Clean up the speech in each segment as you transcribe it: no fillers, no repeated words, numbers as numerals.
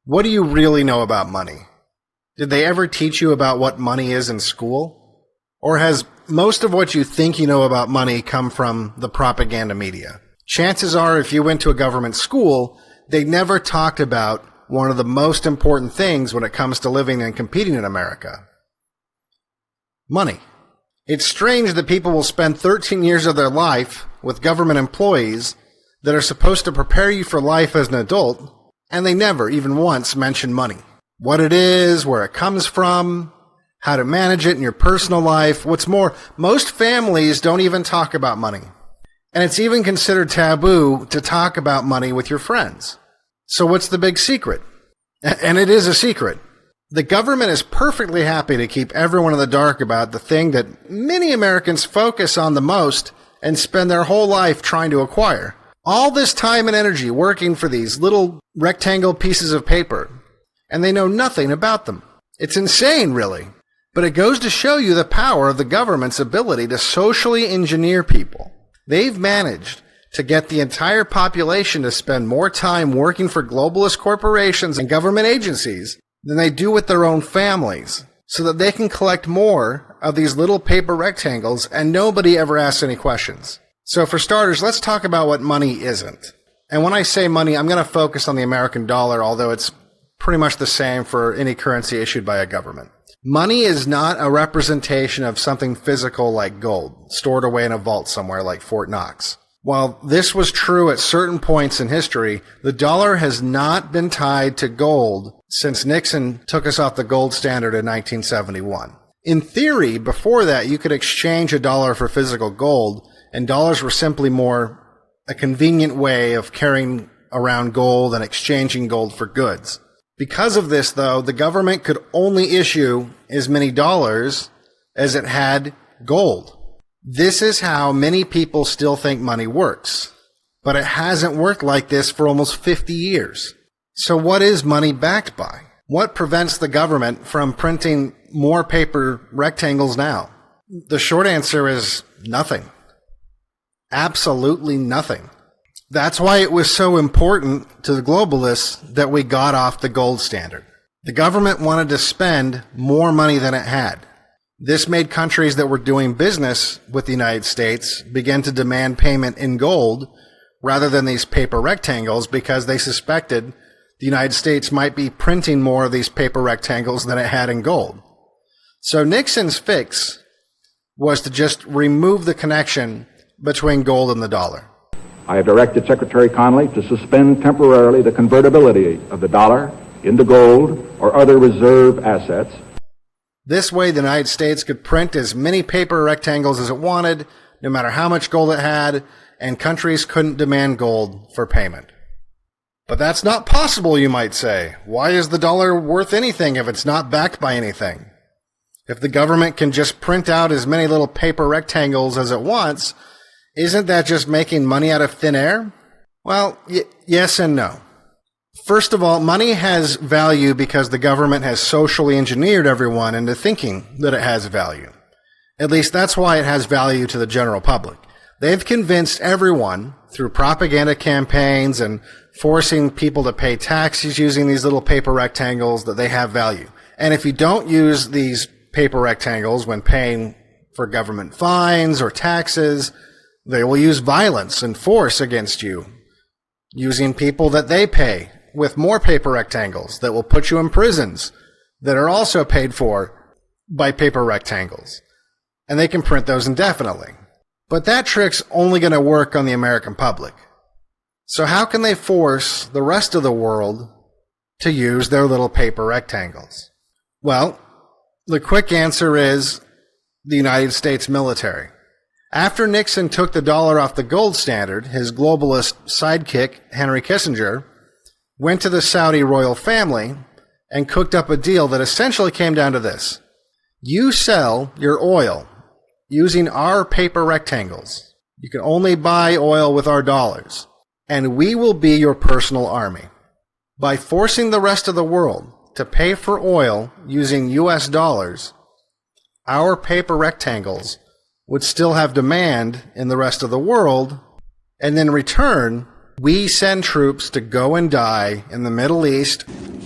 What do you really know about money? Did they ever teach you about what money is in school? Or has most of what you think you know about money come from the propaganda media? Chances are, if you went to a government school, they never talked about one of the most important things when it comes to living and competing in America. Money. It's strange that people will spend 13 years of their life with government employees that are supposed to prepare you for life as an adult, and they never, even once, mention money. What it is, where it comes from, how to manage it in your personal life. What's more, most families don't even talk about money. And it's even considered taboo to talk about money with your friends. So what's the big secret? And it is a secret. The government is perfectly happy to keep everyone in the dark about the thing that many Americans focus on the most and spend their whole life trying to acquire. All this time and energy working for these little rectangle pieces of paper, and they know nothing about them. It's insane, really. But it goes to show you the power of the government's ability to socially engineer people. They've managed to get the entire population to spend more time working for globalist corporations and government agencies than they do with their own families, so that they can collect more of these little paper rectangles and nobody ever asks any questions. So for starters, let's talk about what money isn't. And when I say money, I'm going to focus on the American dollar, although it's pretty much the same for any currency issued by a government. Money is not a representation of something physical like gold, stored away in a vault somewhere like Fort Knox. While this was true at certain points in history, the dollar has not been tied to gold since Nixon took us off the gold standard in 1971. In theory, before that, you could exchange a dollar for physical gold, and dollars were simply more a convenient way of carrying around gold and exchanging gold for goods. Because of this, though, the government could only issue as many dollars as it had gold. This is how many people still think money works. But it hasn't worked like this for almost 50 years. So what is money backed by? What prevents the government from printing more paper rectangles now? The short answer is nothing. Absolutely nothing. That's why it was so important to the globalists that we got off the gold standard. The government wanted to spend more money than it had. This made countries that were doing business with the United States begin to demand payment in gold rather than these paper rectangles, because they suspected the United States might be printing more of these paper rectangles than it had in gold. So Nixon's fix was to just remove the connection between gold and the dollar. I have directed Secretary Connally to suspend temporarily the convertibility of the dollar into gold or other reserve assets. This way, the United States could print as many paper rectangles as it wanted, no matter how much gold it had, and countries couldn't demand gold for payment. But that's not possible, you might say. Why is the dollar worth anything if it's not backed by anything? If the government can just print out as many little paper rectangles as it wants, isn't that just making money out of thin air? Well, yes and no. First of all, money has value because the government has socially engineered everyone into thinking that it has value. At least that's why it has value to the general public. They've convinced everyone through propaganda campaigns and forcing people to pay taxes using these little paper rectangles that they have value. And if you don't use these paper rectangles when paying for government fines or taxes, they will use violence and force against you, using people that they pay with more paper rectangles that will put you in prisons that are also paid for by paper rectangles. And they can print those indefinitely. But that trick's only going to work on the American public. So how can they force the rest of the world to use their little paper rectangles? Well, the quick answer is the United States military. After Nixon took the dollar off the gold standard, his globalist sidekick, Henry Kissinger, went to the Saudi royal family and cooked up a deal that essentially came down to this. You sell your oil using our paper rectangles. You can only buy oil with our dollars, and we will be your personal army. By forcing the rest of the world to pay for oil using US dollars, our paper rectangles would still have demand in the rest of the world, and in return, we send troops to go and die in the Middle East,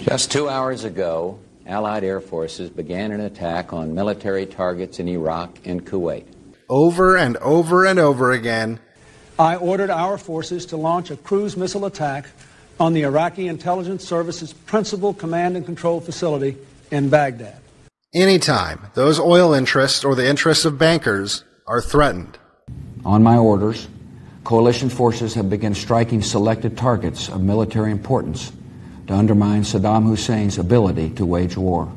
Just 2 hours ago, Allied air forces began an attack on military targets in Iraq and Kuwait. Over and over and over again, I ordered our forces to launch a cruise missile attack on the Iraqi Intelligence Service's principal command and control facility in Baghdad. anytime those oil interests or the interests of bankers are threatened. On my orders, coalition forces have begun striking selected targets of military importance to undermine Saddam Hussein's ability to wage war.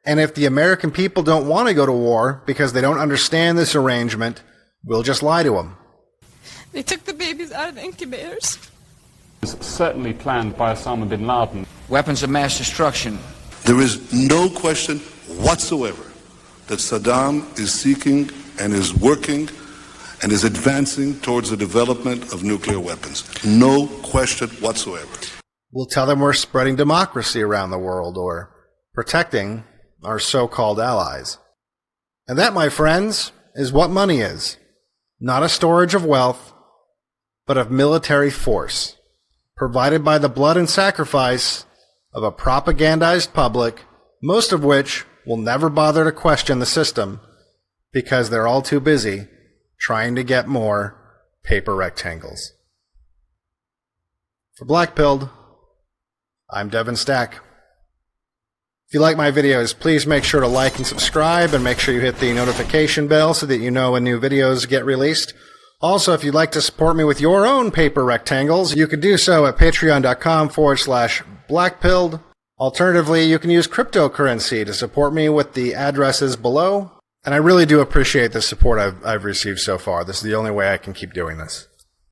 And if the American people don't want to go to war because they don't understand this arrangement, we'll just lie to them. They took the babies out of the incubators. It's certainly planned by Osama bin Laden. Weapons of mass destruction. There is no question whatsoever that Saddam is seeking and is working and is advancing towards the development of nuclear weapons. No question whatsoever. We'll tell them we're spreading democracy around the world or protecting our so-called allies. And that, my friends, is what money is. Not a storage of wealth, but of military force, provided by the blood and sacrifice of a propagandized public, most of which will never bother to question the system because they're all too busy trying to get more paper rectangles. For Blackpilled, I'm Devin Stack. If you like my videos, please make sure to like and subscribe, and make sure you hit the notification bell so that you know when new videos get released. Also, if you'd like to support me with your own paper rectangles, you could do so at patreon.com/blackpilled. Alternatively, you can use cryptocurrency to support me with the addresses below. And I really do appreciate the support I've received so far. This is the only way I can keep doing this.